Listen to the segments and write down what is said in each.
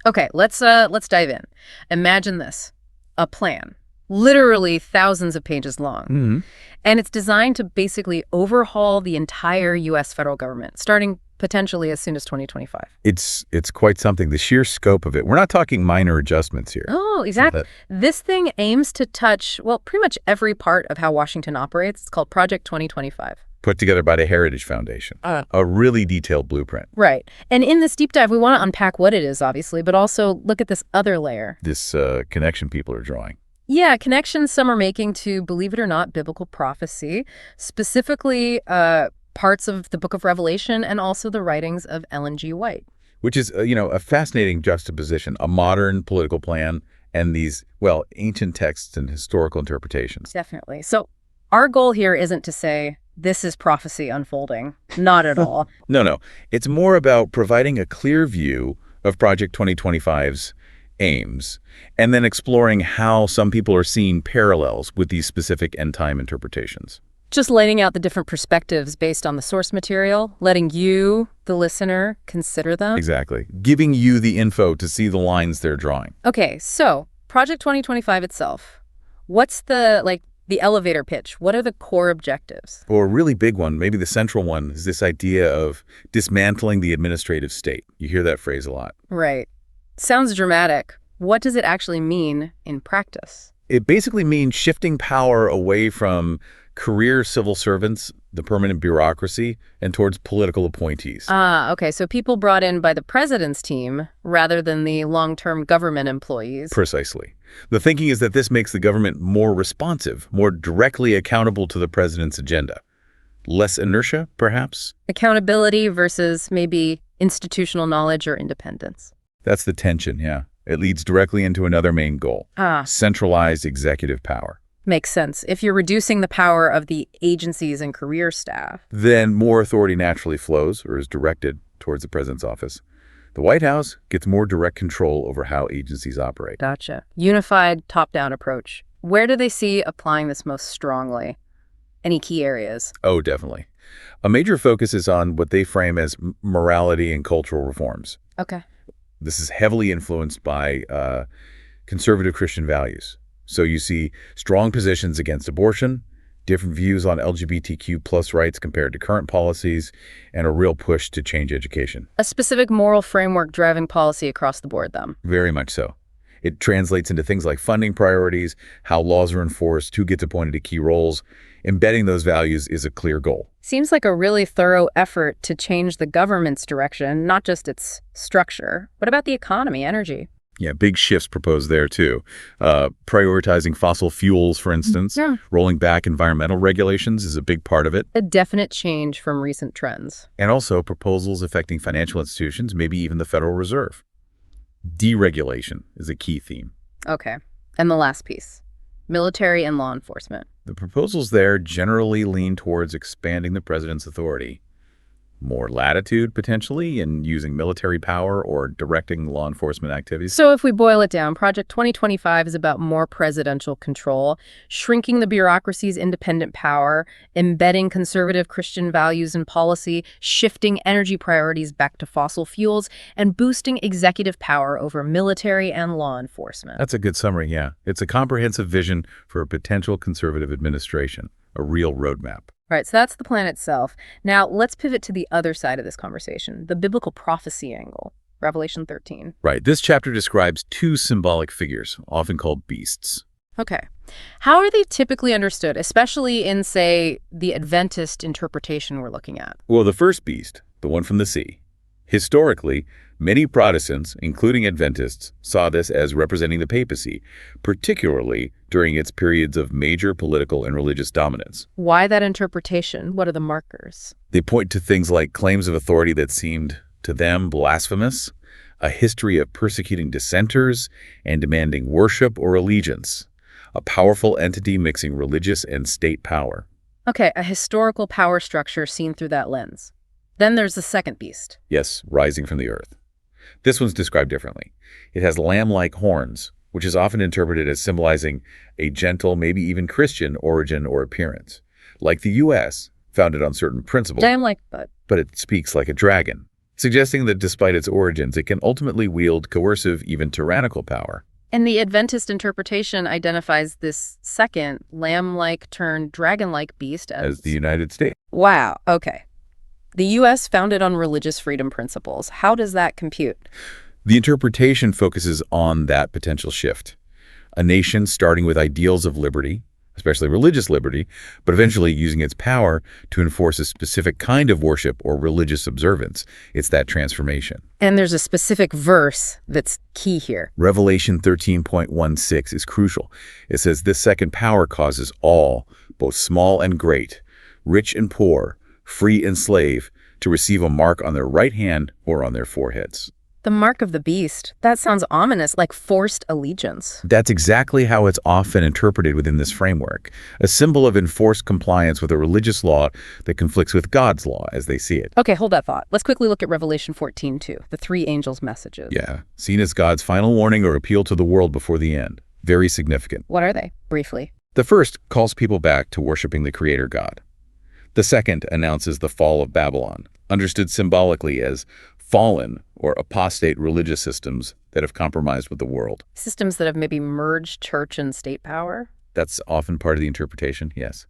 Okay, let's dive in. Imagine this. A plan. Literally thousands of pages long. Hmm. And it's designed to basically overhaul the entire U.S. federal government, starting potentially as soon as 2025. It's quite something, the sheer scope of it. We're not talking minor adjustments here. Oh, exactly. That- This thing aims to touch, well, pretty much every part of how Washington operates. It's called Project 2025. Put together by the Heritage Foundation. A really detailed blueprint. Right. And in this deep dive, we want to unpack what it is, obviously, but also look at this other layer. This connection people are drawing. Yeah, connections some are making to, believe it or not, biblical prophecy, specifically parts of the book of Revelation and also the writings of Ellen G. White. Which is, a fascinating juxtaposition, a modern political plan and these, well, ancient texts and historical interpretations. Definitely. So our goal here isn't to say this is prophecy unfolding. Not at all. No. It's more about providing a clear view of Project 2025's aims and then exploring how some people are seeing parallels with these specific end-time interpretations. Just laying out the different perspectives based on the source material, letting you, the listener, consider them. Exactly. Giving you the info to see the lines they're drawing. Okay, so Project 2025 itself, what's the elevator pitch? What are the core objectives? Or a really big one, maybe the central one, is this idea of dismantling the administrative state. You hear that phrase a lot. Right. Sounds dramatic. What does it actually mean in practice? It basically means shifting power away from career civil servants, the permanent bureaucracy, and towards political appointees. Okay, so people brought in by the president's team rather than the long-term government employees. Precisely. The thinking is that this makes the government more responsive, more directly accountable to the president's agenda. Less inertia, perhaps? Accountability versus maybe institutional knowledge or independence. That's the tension, yeah. It leads directly into another main goal. Centralized executive power. Makes sense. If you're reducing the power of the agencies and career staff, then more authority naturally flows or is directed towards the president's office. The White House gets more direct control over how agencies operate. Gotcha. Unified top-down approach. Where do they see applying this most strongly? Any key areas? Oh, definitely. A major focus is on what they frame as morality and cultural reforms. Okay. This is heavily influenced by conservative Christian values. So you see strong positions against abortion, different views on LGBTQ plus rights compared to current policies, and a real push to change education. A specific moral framework driving policy across the board, then. Very much so. It translates into things like funding priorities, how laws are enforced, who gets appointed to key roles. Embedding those values is a clear goal. Seems like a really thorough effort to change the government's direction, not just its structure. What about the economy, energy? Yeah, big shifts proposed there, too. Prioritizing fossil fuels, for instance. Yeah. Rolling back environmental regulations is a big part of it. A definite change from recent trends. And also proposals affecting financial institutions, maybe even the Federal Reserve. Deregulation is a key theme. Okay. And the last piece, military and law enforcement. The proposals there generally lean towards expanding the president's authority. More latitude, potentially, in using military power or directing law enforcement activities. So if we boil it down, Project 2025 is about more presidential control, shrinking the bureaucracy's independent power, embedding conservative Christian values in policy, shifting energy priorities back to fossil fuels, and boosting executive power over military and law enforcement. That's a good summary, yeah. It's a comprehensive vision for a potential conservative administration, a real roadmap. All right, so that's the plan itself. Now, let's pivot to the other side of this conversation, the biblical prophecy angle, Revelation 13. Right. This chapter describes two symbolic figures, often called beasts. Okay. How are they typically understood, especially in, say, the Adventist interpretation we're looking at? Well, the first beast, the one from the sea. Historically, many Protestants, including Adventists, saw this as representing the papacy, particularly during its periods of major political and religious dominance. Why that interpretation? What are the markers? They point to things like claims of authority that seemed, to them, blasphemous, a history of persecuting dissenters and demanding worship or allegiance, a powerful entity mixing religious and state power. Okay, a historical power structure seen through that lens. Then there's the second beast. Yes, rising from the earth. This one's described differently. It has lamb-like horns, which is often interpreted as symbolizing a gentle, maybe even Christian origin or appearance. Like the U.S., founded on certain principles, Lamb-like, but but it speaks like a dragon. suggesting that despite its origins, it can ultimately wield coercive, even tyrannical power. And the Adventist interpretation identifies this second lamb-like turned dragon-like beast As the United States. Wow, okay. The U.S. founded on religious freedom principles. How does that compute? The interpretation focuses on that potential shift. A nation starting with ideals of liberty, especially religious liberty, but eventually using its power to enforce a specific kind of worship or religious observance. It's that transformation. And there's a specific verse that's key here. Revelation 13.16 is crucial. It says, "This second power causes all, both small and great, rich and poor, free and slave, to receive a mark on their right hand or on their foreheads." The mark of the beast. That sounds ominous, like forced allegiance. That's exactly how it's often interpreted within this framework, a symbol of enforced compliance with a religious law that conflicts with God's law as they see it. Okay, hold that thought. Let's quickly look at Revelation 14, too, the three angels' messages. Yeah, seen as God's final warning or appeal to the world before the end. Very significant. What are they, briefly? The first calls people back to worshiping the Creator God. The second announces the fall of Babylon, understood symbolically as fallen or apostate religious systems that have compromised with the world. Systems that have maybe merged church and state power? That's often part of the interpretation, yes.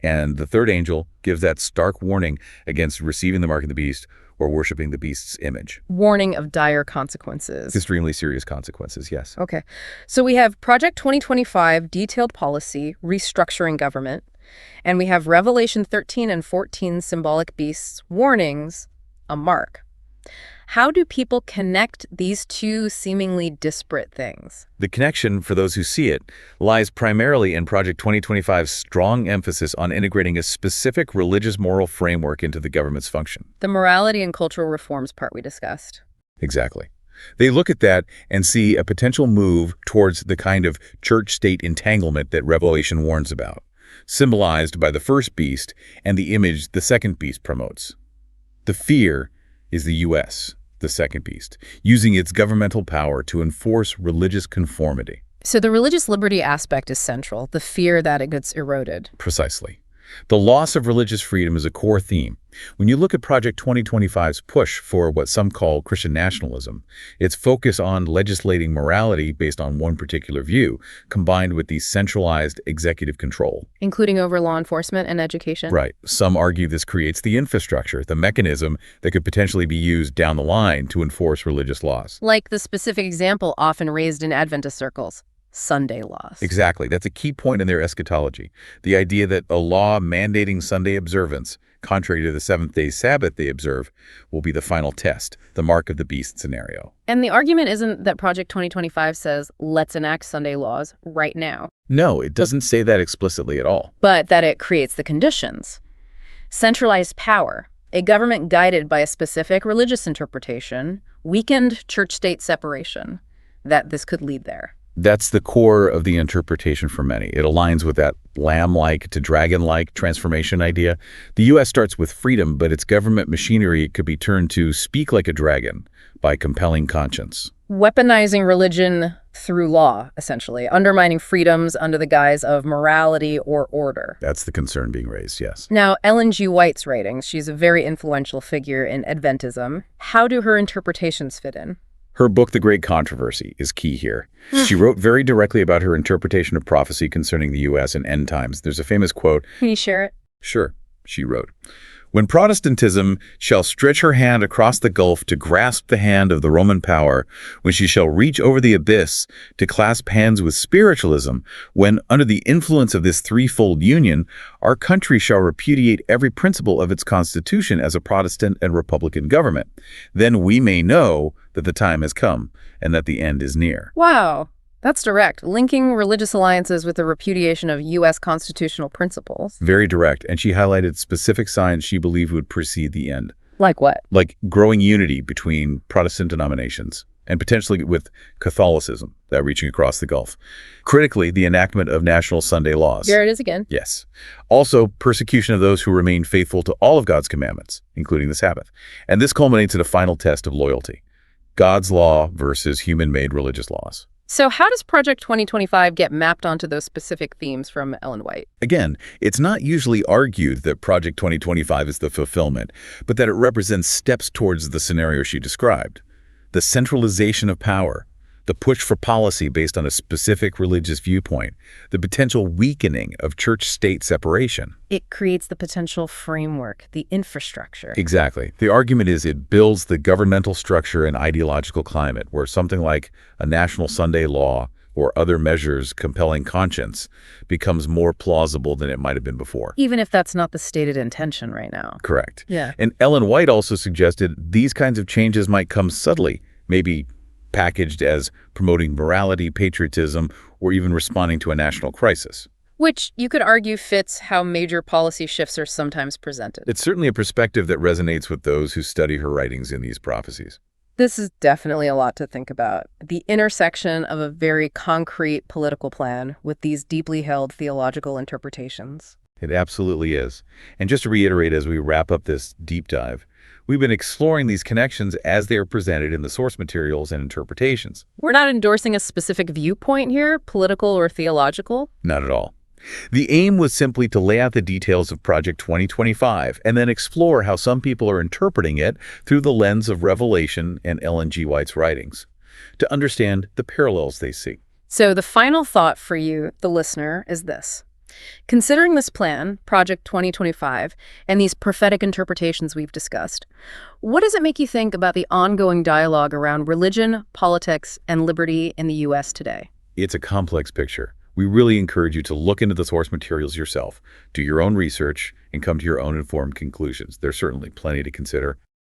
And the third angel gives that stark warning against receiving the mark of the beast or worshiping the beast's image. Warning of dire consequences. Extremely serious consequences, yes. Okay. So we have Project 2025, detailed policy, restructuring government, and we have Revelation 13 and 14, symbolic beasts, warnings, a mark. How do people connect these two seemingly disparate things? The connection, for those who see it, lies primarily in Project 2025's strong emphasis on integrating a specific religious moral framework into the government's function. The morality and cultural reforms part we discussed. Exactly. They look at that and see a potential move towards the kind of church-state entanglement that Revelation warns about, symbolized by the first beast and the image the second beast promotes. The fear is the U.S., the second beast, using its governmental power to enforce religious conformity. So the religious liberty aspect is central, the fear that it gets eroded. Precisely. The loss of religious freedom is a core theme. When you look at Project 2025's push for what some call Christian nationalism, its focus on legislating morality based on one particular view, combined with the centralized executive control. Including over law enforcement and education? Right. Some argue this creates the infrastructure, the mechanism that could potentially be used down the line to enforce religious laws. Like the specific example often raised in Adventist circles. Sunday laws. Exactly. That's a key point in their eschatology. The idea that a law mandating Sunday observance, contrary to the seventh-day Sabbath they observe, will be the final test, the mark of the beast scenario. And the argument isn't that Project 2025 says, let's enact Sunday laws right now. No, it doesn't say that explicitly at all. But that it creates the conditions. Centralized power, a government guided by a specific religious interpretation, weakened church-state separation, that this could lead there. That's the core of the interpretation for many. It aligns with that lamb-like to dragon-like transformation idea. The U.S. starts with freedom, but its government machinery could be turned to speak like a dragon by compelling conscience. Weaponizing religion through law, essentially, undermining freedoms under the guise of morality or order. That's the concern being raised, yes. Now, Ellen G. White's writings, she's a very influential figure in Adventism. How do her interpretations fit in? Her book, The Great Controversy, is key here. She wrote very directly about her interpretation of prophecy concerning the U.S. and end times. There's a famous quote. Can you share it? Sure, she wrote. "When Protestantism shall stretch her hand across the gulf to grasp the hand of the Roman power, when she shall reach over the abyss to clasp hands with spiritualism, when, under the influence of this threefold union, our country shall repudiate every principle of its constitution as a Protestant and Republican government, then we may know that the time has come and that the end is near." Wow. That's direct, linking religious alliances with the repudiation of U.S. constitutional principles. Very direct, and she highlighted specific signs she believed would precede the end. Like what? Like growing unity between Protestant denominations, and potentially with Catholicism, that reaching across the Gulf. Critically, the enactment of national Sunday laws. There it is again. Yes. Also, persecution of those who remain faithful to all of God's commandments, including the Sabbath. And this culminates in a final test of loyalty. God's law versus human-made religious laws. So how does Project 2025 get mapped onto those specific themes from Ellen White? Again, it's not usually argued that Project 2025 is the fulfillment, but that it represents steps towards the scenario she described. The centralization of power, the push for policy based on a specific religious viewpoint, the potential weakening of church-state separation. It creates the potential framework, the infrastructure. Exactly. The argument is it builds the governmental structure and ideological climate where something like a national Sunday law or other measures compelling conscience becomes more plausible than it might have been before. Even if that's not the stated intention right now. Correct. Yeah. And Ellen White also suggested these kinds of changes might come subtly, maybe packaged as promoting morality, patriotism, or even responding to a national crisis. Which you could argue fits how major policy shifts are sometimes presented. It's certainly a perspective that resonates with those who study her writings in these prophecies. This is definitely a lot to think about. The intersection of a very concrete political plan with these deeply held theological interpretations. It absolutely is. And just to reiterate as we wrap up this deep dive, we've been exploring these connections as they are presented in the source materials and interpretations. We're not endorsing a specific viewpoint here, political or theological. Not at all. The aim was simply to lay out the details of Project 2025 and then explore how some people are interpreting it through the lens of Revelation and Ellen G. White's writings, to understand the parallels they see. So the final thought for you, the listener, is this. Considering this plan, Project 2025, and these prophetic interpretations we've discussed, what does it make you think about the ongoing dialogue around religion, politics, and liberty in the U.S. today? It's a complex picture. We really encourage you to look into the source materials yourself, do your own research, and come to your own informed conclusions. There's certainly plenty to consider.